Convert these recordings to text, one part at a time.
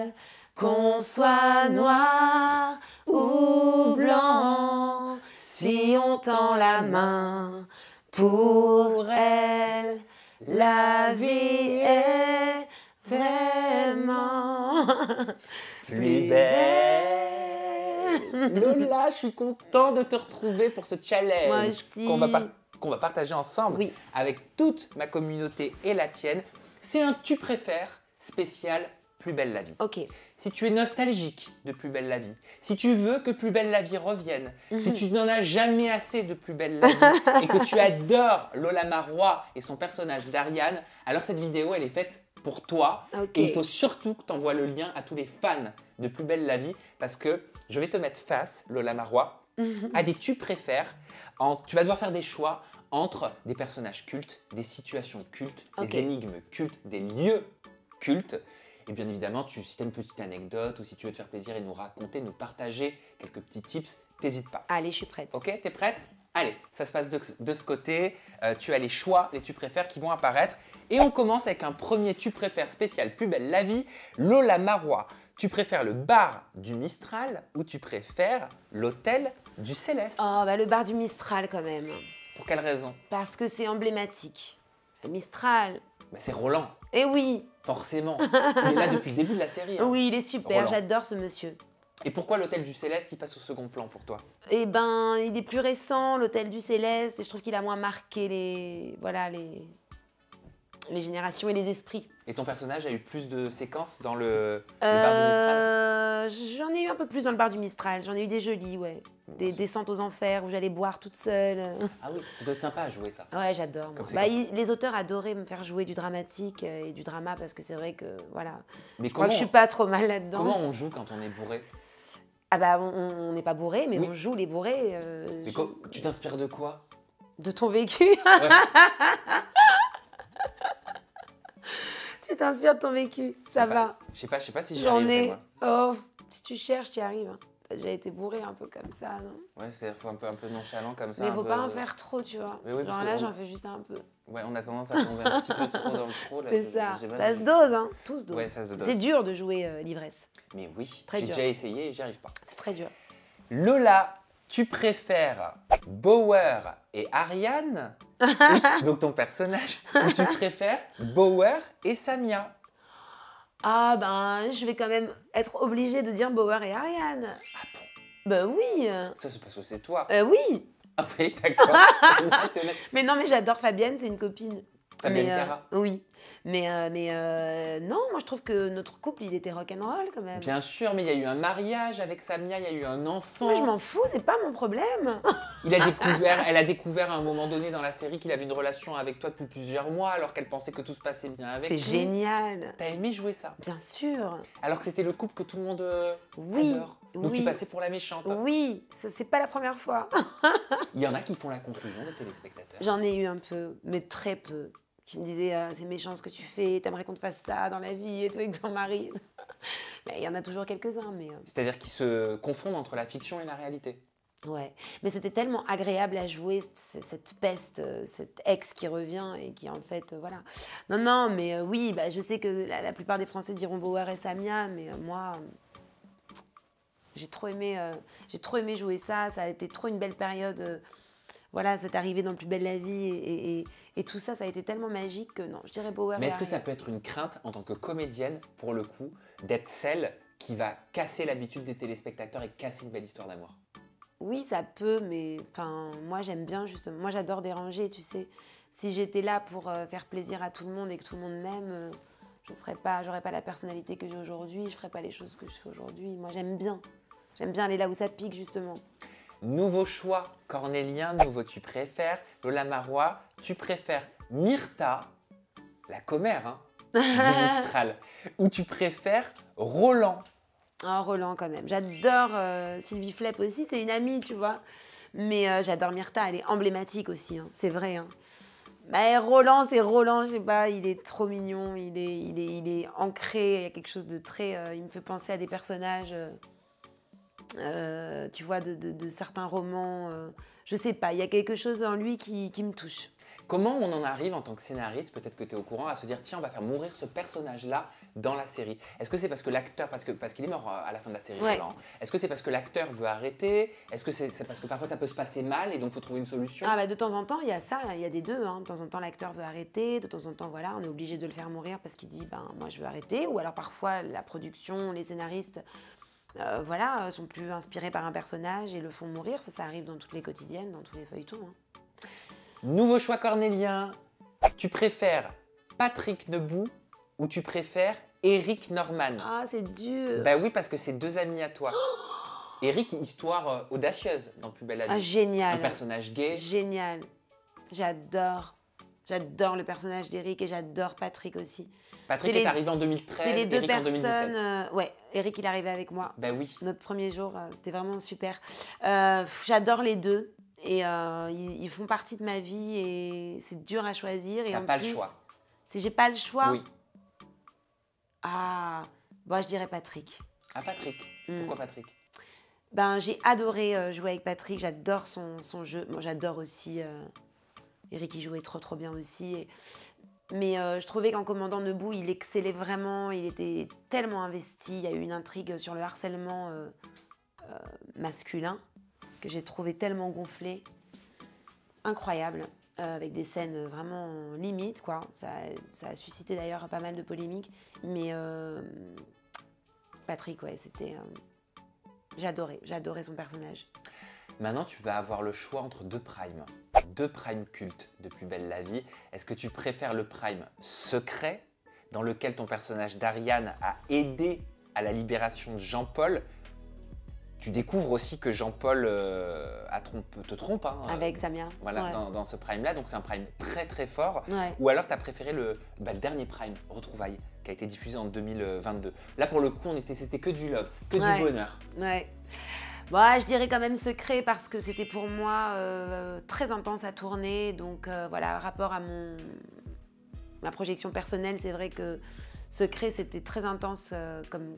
elle, qu'on soit noir ou blanc, si on tend la main pour elle, la vie est vraiment Plus belle. Lola, je suis content de te retrouver pour ce Moi challenge aussi. qu'on va partager ensemble Oui. avec toute ma communauté et la tienne. C'est un tu préfères spécial Plus belle la vie. Ok. Si tu es nostalgique de Plus belle la vie, si tu veux que Plus belle la vie revienne, si tu n'en as jamais assez de Plus belle la vie et que tu adores Lola Marois et son personnage d'Ariane, alors cette vidéo elle est faite pour toi. Ok. Et il faut surtout que tu envoies le lien à tous les fans de Plus belle la vie parce que je vais te mettre face, Lola Marois, à des tu préfères. Tu vas devoir faire des choix entre des personnages cultes, des situations cultes, Ok. des énigmes cultes, des lieux cultes. Et bien évidemment, si tu as une petite anecdote ou si tu veux te faire plaisir et nous raconter, nous partager quelques petits tips, t'hésites pas. Allez, je suis prête. Ok, t'es prête? Allez, ça se passe de ce côté. Tu as les choix, les tu préfères qui vont apparaître. Et on commence avec un premier tu préfères spécial Plus belle la vie. Lola Marois, tu préfères le bar du Mistral ou tu préfères l'hôtel du Céleste? Oh, bah le bar du Mistral quand même. Pour quelle raison? Parce que c'est emblématique. Le Mistral. Bah, c'est Roland, Eh oui, forcément. Il est là depuis le début de la série. hein. oui, il est super, Roland. j'adore ce monsieur. Et pourquoi l'hôtel du Céleste, il passe au second plan pour toi? Eh ben, il est plus récent, l'Hôtel du Céleste, et je trouve qu'il a moins marqué les générations et les esprits. Et ton personnage a eu plus de séquences dans le bar du Mistral? J'en ai eu un peu plus dans le bar du Mistral, j'en ai eu des jolis, ouais. Des descentes aux enfers où j'allais boire toute seule. Ah oui, ça doit être sympa à jouer ça. Ouais, j'adore. moi. Comme c'est Bah, comme les auteurs adoraient me faire jouer du dramatique et du drama parce que c'est vrai que, voilà, Mais je crois que je suis pas trop mal là-dedans. comment on joue quand on est bourré? Ah bah, on n'est pas bourré, mais Oui. on joue les bourrés. Mais tu t'inspires de quoi? De ton vécu. Ouais. Tu t'inspires de ton vécu, ça va. Je sais pas si j'y J'en arriverai, ai. moi. Oh, si tu cherches, tu y arrives. hein. T'as déjà été bourré un peu comme ça, non? Ouais, c'est un peu nonchalant comme ça. Mais un faut peu- pas en faire trop, tu vois. Mais oui, parce Genre que là, on- j'en fais juste un peu. Ouais, on a tendance à tomber un petit peu trop dans le trop. là, C'est je- ça. je sais pas Ça si- se dose, hein. Tout se dose. Ouais, ça se dose. C'est dur de jouer l'ivresse. Mais oui, Très j'ai dur. déjà essayé et j'y arrive pas. C'est très dur. Lola, tu préfères Bauer et Ariane, donc ton personnage, ou tu préfères Bauer et Samia? Ah ben, je vais quand même être obligée de dire Bauer et Ariane. Ah bon? Ben oui. Ça, c'est parce que c'est toi. Oui. Ah oui, d'accord. Mais non, mais j'adore Fabienne, c'est une copine. Fabienne Mais, Cara. Oui. Mais non, moi je trouve que notre couple, il était rock'n'roll quand même. Bien sûr, mais il y a eu un mariage avec Samia, il y a eu un enfant. Moi je m'en fous, c'est pas mon problème. Elle a découvert à un moment donné dans la série qu'il avait une relation avec toi depuis plusieurs mois alors qu'elle pensait que tout se passait bien avec C'était lui. génial. T'as aimé jouer ça? Bien sûr. Alors que c'était le couple que tout le monde Oui, adore. Donc oui. tu passais pour la méchante. Oui, ça c'est pas la première fois. Il y en a qui font la confusion, les téléspectateurs. J'en ai eu un peu, mais très peu. Qui me disaient c'est méchant ce que tu fais, t'aimerais qu'on te fasse ça dans la vie et tout avec ton mari. Mais il y en a toujours quelques-uns, mais C'est-à-dire qu'ils se confondent entre la fiction et la réalité. ouais. Mais c'était tellement agréable à jouer cette peste, cette ex qui revient et qui en fait voilà. Non non, mais oui, bah, je sais que la plupart des Français diront Bauer et Samia, mais moi j'ai trop aimé jouer ça. Ça a été trop une belle période. Voilà, c'est arrivé dans Plus belle la vie et tout ça, ça a été tellement magique que non, je dirais Bauer Mais et est-ce que ça Ariane. peut être une crainte en tant que comédienne, pour le coup, d'être celle qui va casser l'habitude des téléspectateurs et casser une belle histoire d'amour? Oui, ça peut, mais enfin, moi j'aime bien justement. Moi j'adore déranger, tu sais. Si j'étais là pour faire plaisir à tout le monde et que tout le monde m'aime, j'aurais pas la personnalité que j'ai aujourd'hui, je ferais pas les choses que je fais aujourd'hui. Moi j'aime bien aller là où ça pique justement. Nouveau choix cornélien, nouveau tu préfères. Lola Marois, tu préfères Myrtha, la commère hein, du Mistral, ou tu préfères Roland? Oh, Roland quand même. J'adore Sylvie Flep aussi, c'est une amie, tu vois. Mais j'adore Myrtha, elle est emblématique aussi, hein, c'est vrai. Hein. Mais Roland, c'est Roland, je sais pas, il est trop mignon, il est ancré, il y a quelque chose de très... il me fait penser à des personnages, tu vois, de certains romans. Je sais pas, il y a quelque chose en lui qui me touche. Comment on en arrive en tant que scénariste, peut-être que tu es au courant, à se dire tiens, on va faire mourir ce personnage-là dans la série. Est-ce que c'est parce que l'acteur, parce qu'il est mort à la fin de la série, Ouais. Roland. Est-ce que c'est parce que l'acteur veut arrêter? Est-ce que c'est parce que parfois ça peut se passer mal et donc il faut trouver une solution? Ah bah de temps en temps, il y a ça, il y a des deux. Hein. De temps en temps, l'acteur veut arrêter, de temps en temps, voilà, on est obligé de le faire mourir parce qu'il dit, ben moi je veux arrêter. Ou alors parfois, la production, les scénaristes, voilà, sont plus inspirés par un personnage et le font mourir. Ça arrive dans toutes les quotidiennes, dans tous les feuilletons. Hein. Nouveau choix cornélien. Tu préfères Patrick Nebout ou tu préfères Eric Norman? Ah, c'est dur. Bah oui, parce que c'est deux amis à toi. Eric, histoire audacieuse dans Plus belle la vie. Ah, génial. Un personnage gay. Génial. J'adore. J'adore le personnage d'Eric et j'adore Patrick aussi. Patrick C'est est les- arrivé en 2013, C'est les deux Eric en 2017. personnes. Ouais, Eric, il est arrivé avec moi. Bah oui. Notre premier jour, c'était vraiment super. J'adore les deux et ils font partie de ma vie et c'est dur à choisir. Et T'as en pas plus, le choix. Si j'ai pas le choix, Oui. ah, bon, je dirais Patrick. Ah, Patrick. Pourquoi Patrick? Ben, j'ai adoré jouer avec Patrick, j'adore son jeu. Moi, j'adore aussi Eric, il jouait trop bien aussi. Mais je trouvais qu'en commandant Nebout, il excellait vraiment, il était tellement investi. Il y a eu une intrigue sur le harcèlement masculin que j'ai trouvé tellement gonflé. Incroyable, avec des scènes vraiment limites, quoi. Ça a suscité d'ailleurs pas mal de polémiques. Mais Patrick, ouais, c'était... j'ai adoré son personnage. Maintenant, tu vas avoir le choix entre deux primes. Deux primes cultes de Plus belle la vie. Est-ce que tu préfères le prime secret, dans lequel ton personnage d'Ariane a aidé à la libération de Jean-Paul? Tu découvres aussi que Jean-Paul te trompe. Hein, Avec Samia. Voilà, Ouais. dans ce prime-là. Donc c'est un prime très fort. Ouais. Ou alors tu as préféré le dernier prime, Retrouvailles, qui a été diffusé en 2022. Là, pour le coup, c'était que du love, que Ouais. du bonheur. Ouais. Bon, je dirais quand même secret parce que c'était pour moi très intense à tourner. Donc voilà, rapport à ma projection personnelle, c'est vrai que secret, c'était très intense comme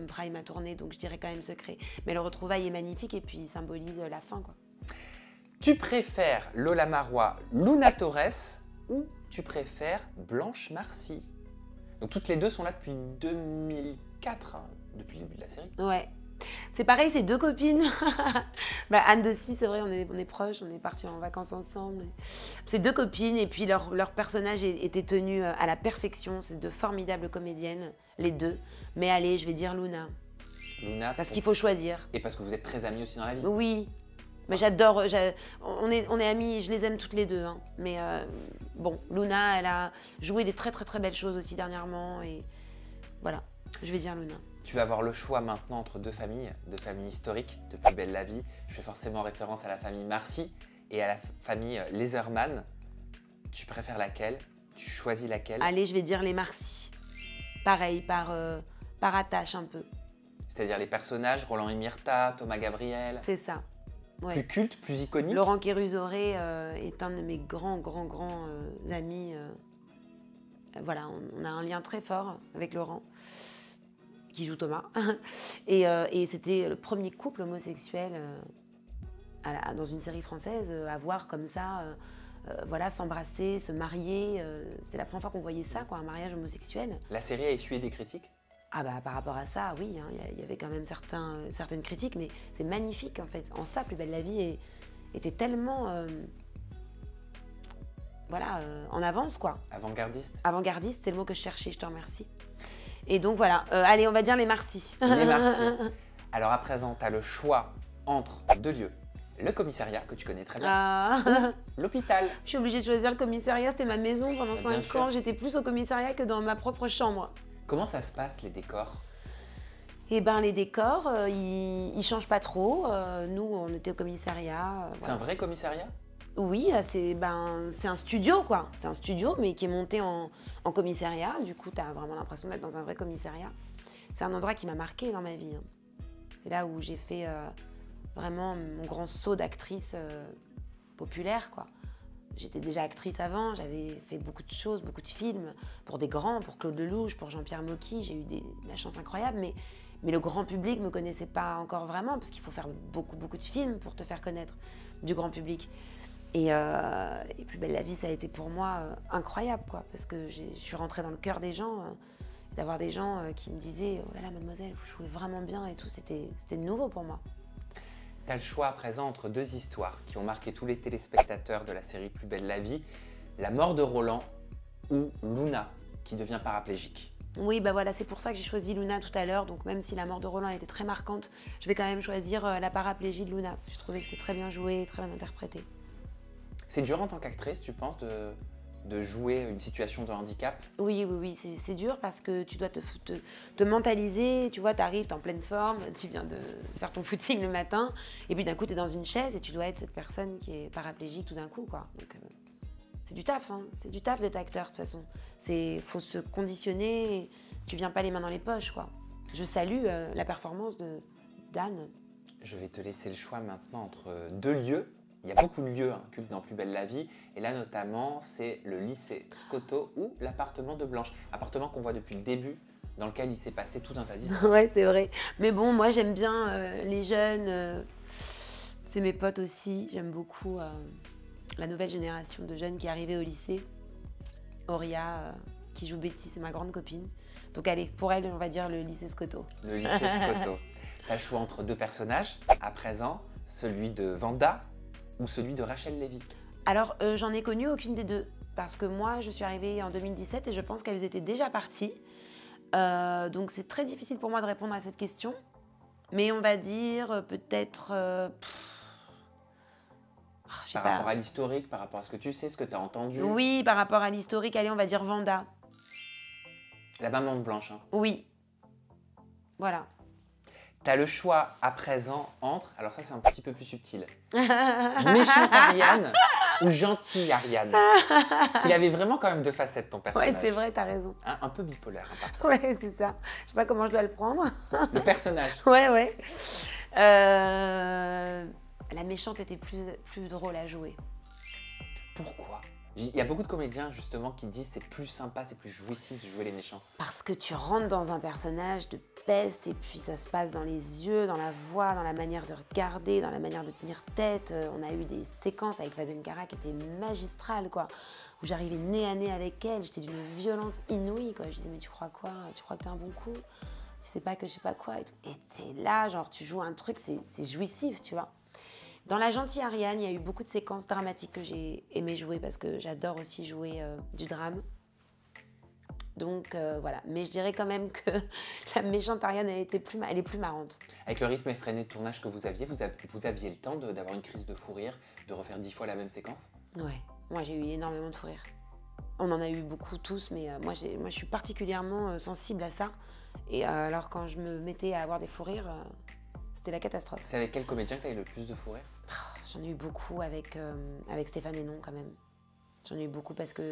prime à tourner. Donc je dirais quand même secret. Mais le retrouvaille est magnifique et puis il symbolise la fin, quoi. Tu préfères Lola Marois, Luna Torres ou tu préfères Blanche Marcy? Donc toutes les deux sont là depuis 2004, hein, depuis le début de la série. Ouais. C'est pareil, c'est deux copines. Bah, Anne aussi, c'est vrai, on est proches, on est partis en vacances ensemble. C'est deux copines et puis leur personnage était tenu à la perfection. C'est de formidables comédiennes, les deux. Mais allez, je vais dire Luna, Luna, parce qu'il faut choisir. et parce que vous êtes très amis aussi dans la vie. Oui, mais j'adore, on est amis, je les aime toutes les deux. Hein. Mais bon, Luna, elle a joué des très belles choses aussi dernièrement. Et voilà, je vais dire Luna. Tu vas avoir le choix maintenant entre deux familles historiques de Plus belle la vie. Je fais forcément référence à la famille Marcy et à la famille Laserman. Tu préfères laquelle? Tu choisis laquelle? Allez, je vais dire les Marcy. Pareil, par attache un peu. C'est-à-dire les personnages, Roland et Myrtha, Thomas Gabriel. C'est ça. Ouais. Plus culte, plus iconique. Laurent Kérusoré est un de mes grands amis. Voilà, on a un lien très fort avec Laurent, qui joue Thomas. Et c'était le premier couple homosexuel dans une série française à voir comme ça, voilà, s'embrasser, se marier. C'était la première fois qu'on voyait ça, quoi, un mariage homosexuel. La série a essuyé des critiques. Ah bah par rapport à ça, oui, hein, y avait quand même certaines critiques, mais c'est magnifique en fait. En ça, Plus belle la vie était tellement, voilà, en avance, quoi. Avant-gardiste. Avant-gardiste, c'est le mot que je cherchais, je te remercie. Et donc voilà, allez, on va dire les Marcy. Les Marcy. Alors à présent, tu as le choix entre deux lieux. Le commissariat, que tu connais très bien, Ah. l'hôpital. Je suis obligée de choisir le commissariat, c'était ma maison pendant Bah, bien 5 sûr. ans. J'étais plus au commissariat que dans ma propre chambre. Comment ça se passe, les décors? Eh ben les décors, ils changent pas trop. Nous, on était au commissariat. C'est Voilà. un vrai commissariat? Oui, c'est un studio, quoi. C'est un studio, mais qui est monté en commissariat. Du coup, tu as vraiment l'impression d'être dans un vrai commissariat. C'est un endroit qui m'a marqué dans ma vie. Hein. C'est là où j'ai fait vraiment mon grand saut d'actrice populaire, quoi. J'étais déjà actrice avant, j'avais fait beaucoup de choses, beaucoup de films, pour des grands, pour Claude Lelouch, pour Jean-Pierre Mocky. J'ai eu la chance incroyable, mais le grand public ne me connaissait pas encore vraiment, parce qu'il faut faire beaucoup de films pour te faire connaître du grand public. Et Plus belle la vie, ça a été pour moi incroyable, quoi, parce que je suis rentrée dans le cœur des gens. d'avoir des gens qui me disaient « Oh là là, mademoiselle, vous jouez vraiment bien » et tout, c'était nouveau pour moi. Tu as le choix à présent entre deux histoires qui ont marqué tous les téléspectateurs de la série Plus belle la vie, la mort de Roland ou Luna qui devient paraplégique. Oui, bah voilà, c'est pour ça que j'ai choisi Luna tout à l'heure. Donc même si la mort de Roland était très marquante, je vais quand même choisir la paraplégie de Luna. Je trouvais que c'était très bien joué, très bien interprété. C'est dur en tant qu'actrice, tu penses, de jouer une situation de handicap? Oui, c'est dur parce que tu dois te mentaliser. Tu vois, tu arrives, tu es en pleine forme, tu viens de faire ton footing le matin, et puis d'un coup, tu es dans une chaise et tu dois être cette personne qui est paraplégique tout d'un coup, quoi. Donc, c'est du taf, hein. C'est du taf d'être acteur, de toute façon. Faut se conditionner, tu viens pas les mains dans les poches, quoi. Je salue la performance d'Anne. Je vais te laisser le choix maintenant entre deux lieux. Il y a beaucoup de lieux cultes dans Plus belle la vie. Et là, notamment, c'est le lycée Scotto ou l'appartement de Blanche. Appartement qu'on voit depuis le début, dans lequel il s'est passé tout un tas d'histoires. Ouais, c'est vrai. Mais bon, moi, j'aime bien les jeunes. C'est mes potes aussi. J'aime beaucoup la nouvelle génération de jeunes qui est arrivée au lycée. Auria, qui joue Betty, c'est ma grande copine. Donc allez, pour elle, on va dire le lycée Scotto. Le lycée Scotto. Tu as le choix entre deux personnages, à présent, celui de Vanda ou celui de Rachel Lévy. Alors, j'en ai connu aucune des deux. Parce que moi, je suis arrivée en 2017 et je pense qu'elles étaient déjà parties. Donc c'est très difficile pour moi de répondre à cette question. Mais on va dire peut-être... Par rapport à l'historique, par rapport à ce que tu sais, ce que tu as entendu. Oui, par rapport à l'historique, allez, on va dire Vanda. La maman de Blanche. Hein. Oui. Voilà. Tu as le choix à présent entre, alors ça c'est un petit peu plus subtil, méchante Ariane ou gentille Ariane. Parce qu'il avait vraiment quand même deux facettes ton personnage. Ouais, c'est vrai, t'as raison. Hein, un peu bipolaire, hein, parfois. Ouais, c'est ça. Je sais pas comment je dois le prendre. Le personnage. Ouais. La méchante était plus drôle à jouer. Pourquoi? Il y a beaucoup de comédiens justement qui disent c'est plus sympa, c'est plus jouissif de jouer les méchants. Parce que tu rentres dans un personnage de peste et puis ça se passe dans les yeux, dans la voix, dans la manière de regarder, dans la manière de tenir tête. On a eu des séquences avec Fabienne Cara qui étaient magistrales, quoi. Où j'arrivais nez à nez avec elle, j'étais d'une violence inouïe, quoi. Je disais mais tu crois quoi? Tu crois que t'es un bon coup? Tu sais pas que je sais pas quoi et tout. Et t'es là, genre tu joues un truc, c'est jouissif, tu vois. Dans La gentille Ariane, il y a eu beaucoup de séquences dramatiques que j'ai aimé jouer parce que j'adore aussi jouer du drame. Donc voilà, mais je dirais quand même que la méchante Ariane, elle est plus marrante. Avec le rythme effréné de tournage que vous aviez le temps d'avoir une crise de fou rire, de refaire 10 fois la même séquence? Ouais, moi j'ai eu énormément de fou rire. On en a eu beaucoup tous, mais moi je suis particulièrement sensible à ça. Et alors quand je me mettais à avoir des fous rires, c'était la catastrophe. C'est avec quel comédien que tu as eu le plus de fou rire? J'en ai eu beaucoup avec Stéphane Hénon quand même. J'en ai eu beaucoup parce que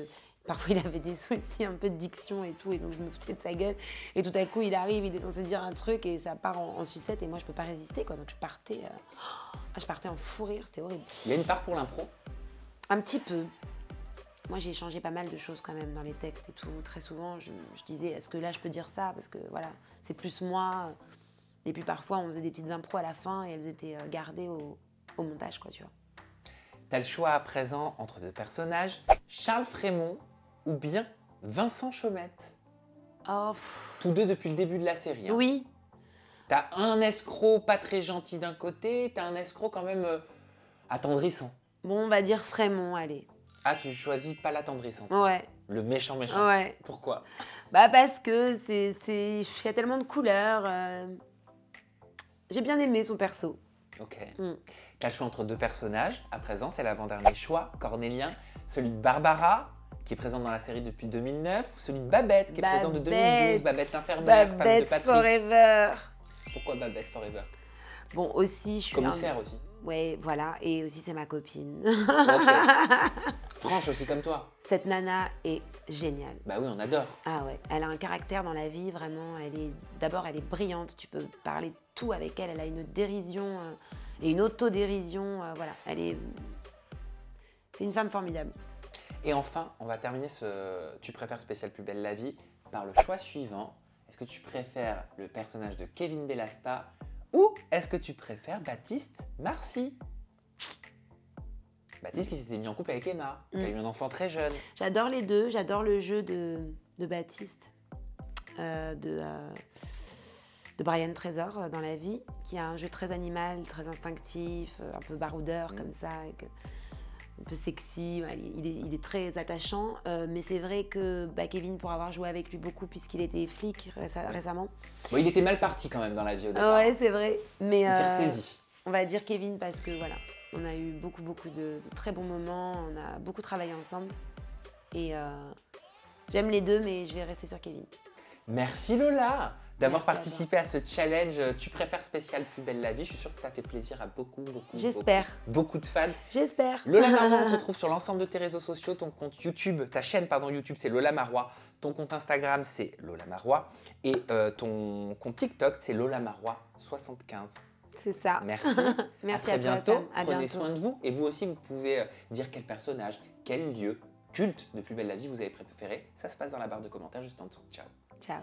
parfois il avait des soucis un peu de diction et tout, et donc je me foutais de sa gueule. Et tout à coup il arrive, il est censé dire un truc et ça part en sucette et moi je peux pas résister, quoi. Donc je partais en fou rire, c'était horrible. Il y a une part pour l'impro? Un petit peu. Moi j'ai changé pas mal de choses quand même dans les textes et tout. Très souvent je disais est-ce que là je peux dire ça parce que voilà, c'est plus moi. Et puis parfois on faisait des petites impros à la fin et elles étaient gardées au montage, quoi, tu vois. T'as le choix à présent entre deux personnages, Charles Frémont ou bien Vincent Chaumette. Oh, tous deux depuis le début de la série. Hein. Oui. T'as un escroc pas très gentil d'un côté, t'as un escroc quand même attendrissant. Bon, on va dire Frémont, allez. Ah, tu choisis pas l'attendrissant. Ouais. Le méchant. Ouais. Pourquoi? Bah parce que il y a tellement de couleurs. J'ai bien aimé son perso. Ok. T'as le choix entre deux personnages. À présent, c'est l'avant-dernier choix, Cornélien. Celui de Barbara, qui est présente dans la série depuis 2009. Celui de Babette, qui est présente de 2012. Babette l'infirmière, femme de Babette Patrick. Forever. Pourquoi Babette Forever? Bon, aussi, je suis... Commissaire aussi. Ouais, voilà. Et aussi, c'est ma copine. Ok. Franche aussi comme toi. Cette nana est géniale. Bah oui, on adore. Ah ouais, elle a un caractère dans la vie, vraiment. D'abord, elle est brillante. Tu peux parler tout avec elle. Elle a une dérision et une autodérision. Voilà, c'est une femme formidable. Et enfin, on va terminer ce Tu préfères spécial Plus belle la vie par le choix suivant. Est-ce que tu préfères le personnage de Kevin Bellasta ou est-ce que tu préfères Baptiste Marcy? Baptiste qui s'était mis en couple avec Emma, qui a eu un enfant très jeune. J'adore les deux, j'adore le jeu de Baptiste. de Brian Trésor dans la vie, qui a un jeu très animal, très instinctif, un peu baroudeur comme ça, un peu sexy, il est très attachant, mais c'est vrai que Kevin, pour avoir joué avec lui beaucoup puisqu'il était flic récemment. Bon, il était mal parti quand même dans la vie au départ. Ouais, c'est vrai, mais il s'est ressaisi. On va dire Kevin parce que voilà, on a eu beaucoup de très bons moments, on a beaucoup travaillé ensemble et j'aime les deux, mais je vais rester sur Kevin. Merci Lola d'avoir Merci participé à ce challenge Tu préfères spécial Plus belle la vie. Je suis sûre que tu as fait plaisir à beaucoup de fans. J'espère. Lola Marois, on te retrouve sur l'ensemble de tes réseaux sociaux, ton compte YouTube, ta chaîne YouTube c'est Lola Marois, ton compte Instagram c'est Lola Marois et ton compte TikTok c'est Lola Marois 75. C'est ça. Merci. Merci à très bientôt. Sam. Prenez soin de vous et vous aussi vous pouvez dire quel personnage, quel lieu culte de Plus belle la vie vous avez préféré. Ça se passe dans la barre de commentaires juste en dessous. Ciao. Ciao.